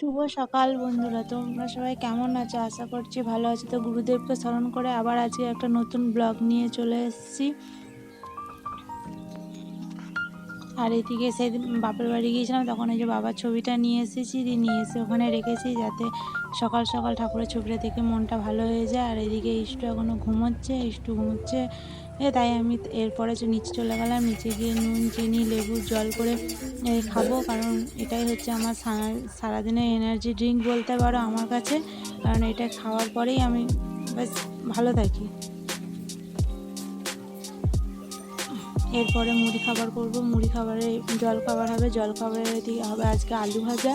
শুভ সকাল বন্ধুরা, তোমরা সবাই কেমন আছো? আশা করছি ভালো আছো। তো গুরুদেবকে স্মরণ করে আবার আজকে একটা নতুন ব্লগ নিয়ে চলে এসেছি। আর এদিকে সেদিন বাপের বাড়ি গিয়েছিলাম, তখন এই যে বাবার ছবিটা নিয়ে এসেছি, নিয়ে এসে ওখানে রেখেছি যাতে সকাল সকাল ঠাকুরের ছবিটা দেখে মনটা ভালো হয়ে যায়। আর এদিকে ইষ্টু এখনও ঘুমোচ্ছে। তাই আমি এরপরে নিচে চলে গেলাম। নিচে গিয়ে নুন চিনি লেবু জল করে খাবো, কারণ এটাই হচ্ছে আমার সারাদিনের এনার্জি ড্রিঙ্ক বলতে পারো আমার কাছে। কারণ এটা খাওয়ার পরেই আমি বেশ ভালো থাকি। এরপরে মুড়ি খাবার করব, মুড়ি খাবারে জল খাবার হবে, জল খাবারের এদিকে হবে আজকে আলু ভাজা।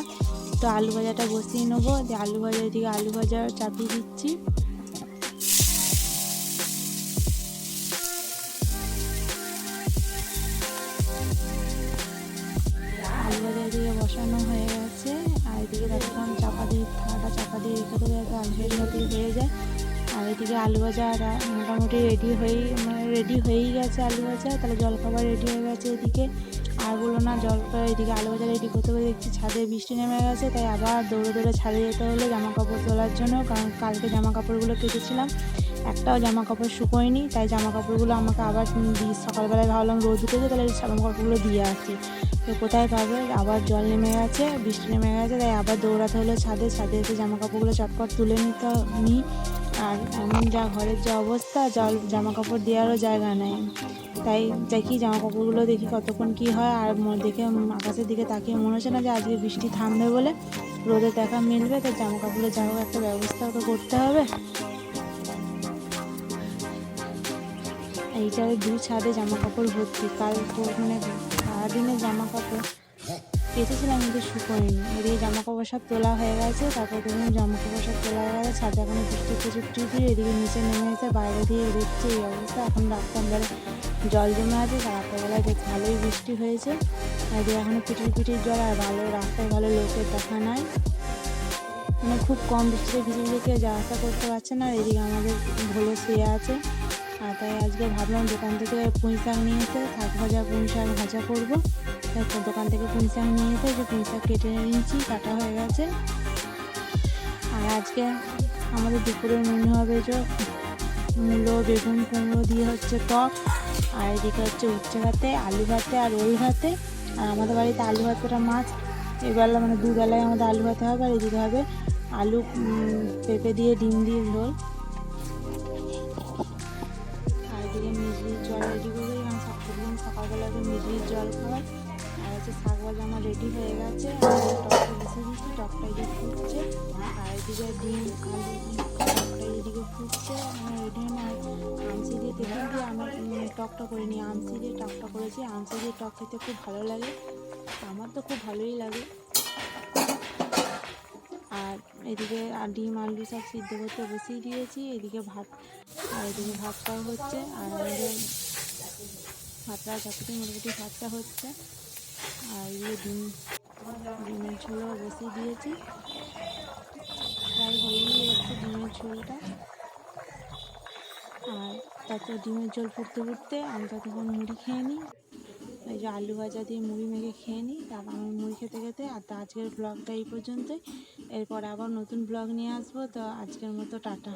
তো আলু ভাজাটা বসিয়ে নেবো, যে আলু ভাজা এদিকে আলু ভাজা চাপিয়ে দিচ্ছি। আলু ভাজা এদিকে বসানো হয়ে গেছে, আর এদিকে ততক্ষণ থালাটা চাপা দিয়ে রেখে দেবো যাতে আলু ভাজাটি হয়ে যায়। আর এদিকে আলু ভাজা মোটামুটি রেডি হয়েই গেছে আলু ভাজা। তাহলে জলখাবার রেডি হয়ে গেছে এদিকে। আর বলো না, এদিকে আলু ভাজা রেডি করতে করতে দেখছি ছাদে বৃষ্টি নেমে গেছে, তাই আবার দৌড়ে ছাদে যেতে হলো জামা কাপড় তোলার জন্য। কারণ কালকে জামা কাপড়গুলো কেটেছিলাম, একটাও জামা কাপড় শুকোয়নি, তাই জামা কাপড়গুলো আমাকে আবার সকালবেলায় ভাবলাম রোদ উঠেছে, তাহলে এই জামা কাপড়গুলো দিয়ে আসি। তো কোথায় পাবে, আবার জল নেমে গেছে, বৃষ্টি নেমে গেছে, তাই আবার দৌড়াতে হলো ছাদে এসে জামা কাপড়গুলো চটপট তুলে নিই। আর এমন ঘরের যা অবস্থা, জামা কাপড় দেওয়ারও জায়গা নেই, তাই দেখি জামা কাপড়গুলো দেখি কতক্ষণ কি হয়। আর দেখে আকাশের দিকে তাকিয়ে মনে হচ্ছে না যে আজকে বৃষ্টি থামবে বলে, রোদের দেখা মিলবে, তো জামা কাপড়ের যা হোক একটা ব্যবস্থা তো করতে হবে। এইটারে ছাদে জামা কাপড় ভর্তি, মানে সারাদিনের জামা কাপড় কেচেছিলাম কিন্তু শুকোয়নি। এদিকে জামা কাপড় সব তোলা হয়ে গেছে, তারপর দেখুন জামা কাপড় সব তোলা হয়ে গেছে, ছাদে এখন বৃষ্টি প্রচুর। এদিকে নিচে নেমে এসে বাইরে দিয়ে দেখছি এই অবস্থা। এখন রাস্তার জল জমে আছে, রাত্রেবেলায় বেশ ভালোই বৃষ্টি হয়েছে। এদিকে এখনো পিটির জল, আর রাস্তায় ভালো লোকের দেখা নাই, মানে খুব কম বৃষ্টিতে ভিজে কেউ যাওয়া আসা করতে পারছে না। আর এদিকে আমাদের ভোলে শুয়ে আছে। আর তাই আজকে ভাবলাম দোকান থেকে পুঁই শাক নিয়ে এসে পুঁই শাক ভাজা করবো। তাই দোকান থেকে পুঁই শাক নিয়ে এসে যে পুঁই শাক কেটে নিয়েছি, কাটা হয়ে গেছে। আর আজকে আমাদের দুপুরের মেনু হবে যে মূলো বেগুন কুমড়ো দিয়ে হচ্ছে টক, আর এদিকে হচ্ছে উচ্ছে ভাতে, আলু ভাতে আর ওল ভাতে। আর আমাদের বাড়িতে আলু ভাতেটা মাছ, এবেলা মানে দুবেলায় আমাদের আলু ভাতে হবে। আর এদিকে হবে আলু পেঁপে দিয়ে ডিম দিয়ে ঝোল। আর এদিকে মিজরির জল রেডি করবে, কারণ প্রতিদিন সকালবেলা মিজরির জল খাওয়াই। আর হচ্ছে শাক ভাজা আমার রেডি হয়ে গেছে, আর টকটা বসিয়ে দিচ্ছি, টকটা এদিকে ফুটছে। আর এদিকে ডিম আলু টকটা এদিকে ফুটছে, আমার রেডি না। আমসি দিয়ে তেঁতুল দিয়ে আমি টকটা করিনি, আমসি দিয়ে টকটা করেছি। আমসি দিয়ে টক খেতে খুব ভালো লাগে, আমার তো খুব ভালোই লাগে। আর এদিকে ডিম আলু সব সিদ্ধ করতে বসিয়ে দিয়েছি, এদিকে ভাত, আর এদিকে ভাতটাও হচ্ছে। আর আমাদের ভাতটা মোটামুটি ভাতটা হচ্ছে। আর এদিকে ডিমের ঝোলও বসিয়ে দিয়েছি, প্রায় হয়েই এসছে ডিমের ঝোলটা। আর তারপর ডিমের ঝোল ফুটতে আমি ততক্ষণ মুড়ি খেয়ে নিই, এই যে আলু ভাজা দিয়ে মুড়ি মেখে খেয়ে নিই। তারপর আমি মুড়ি খেতে আর আজকের ব্লগটা এই পর্যন্তই। এরপর আবার নতুন ব্লগ নিয়ে আসবো। তো আজকের মতো টাটা।